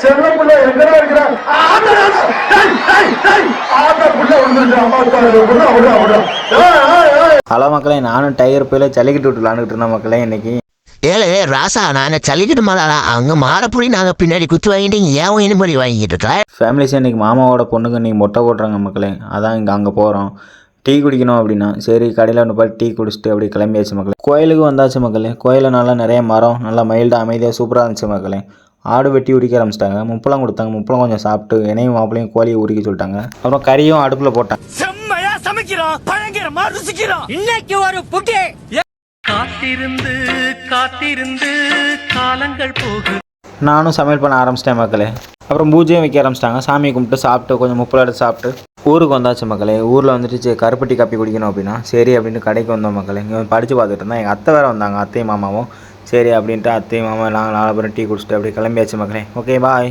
செல்ல பிள்ளை எங்கடா இருக்கிறா? ஹலோ மக்களே, நானும் டைகர் போயில ஜல்லிக்கட்டு விட்டு விளாண்டுட்டு இருந்தேன் மக்களே. இன்னைக்கு ஏழு ராசா நான் சலிக்கிட்டு மாடா அங்கே மாறப்பொழி நாங்கள் பின்னாடி குத்து வாங்கிட்டு ஏன் இனிமொழி வாங்கிட்டு இருக்கா ஃபேமிலிஸாக இன்றைக்கி மாமாவோட பொண்ணுக்கு இன்றைக்கி மொட்டை போடுறாங்க மக்களே. அதான் இங்கே அங்கே போகிறோம் டீ குடிக்கணும் அப்படின்னா. சரி கடையில் ஒன்று போய் டீ குடிச்சிட்டு அப்படி கிளம்பியாச்சு மக்களே. கோயிலுக்கு வந்தாச்சு மக்களே. கோயிலில் நல்லா நிறைய மரம் நல்லா மைல்டாக அமைதியாக சூப்பராக இருந்துச்சு மக்களே. ஆடு வெட்டி உரிக்க ஆரம்பிச்சிட்டாங்க. முப்பளம் கொடுத்தாங்க. முப்பளம் கொஞ்சம் சாப்பிட்டு என்னையும் மாப்பிளையும் கோழியை உரிக்க சொல்லிட்டாங்க. அப்புறம் கறியும் அடுப்பில் போட்டாங்க. செம்மையா சமைக்கிறோம், பயங்கரமா ருசிக்கிறோம். இன்னைக்கு ஒரு புட்டி. காத்திருந்து காத்திருந்து காலங்கள் போகு. நானும் சமையல் பண்ண ஆரம்பிச்சிட்டேன் மக்களே. அப்புறம் பூஜையும் வைக்க ஆரம்பிச்சிட்டாங்க. சாமியை கும்பிட்டு சாப்பிட்டு கொஞ்சம் முப்பளம் எடுத்து சாப்பிட்டு ஊருக்கு வந்தாச்சு மக்களே. ஊரில் வந்துட்டு கருப்பட்டி காப்பி குடிக்கணும் அப்படின்னா சரி அப்படின்ட்டு கடைக்கு வந்தோம் மக்களே. இங்கே படித்து பார்த்துட்டு இருந்தேன். எங்கள் அத்தை வேறு வந்தாங்க, அத்தையும் மாமாவும். சரி அப்படின்ட்டு அத்தையும் மாமா நாங்கள் 4 பேரும் டீ குடிச்சிட்டு அப்படியே கிளம்பியாச்சு மக்களே. Okay bye.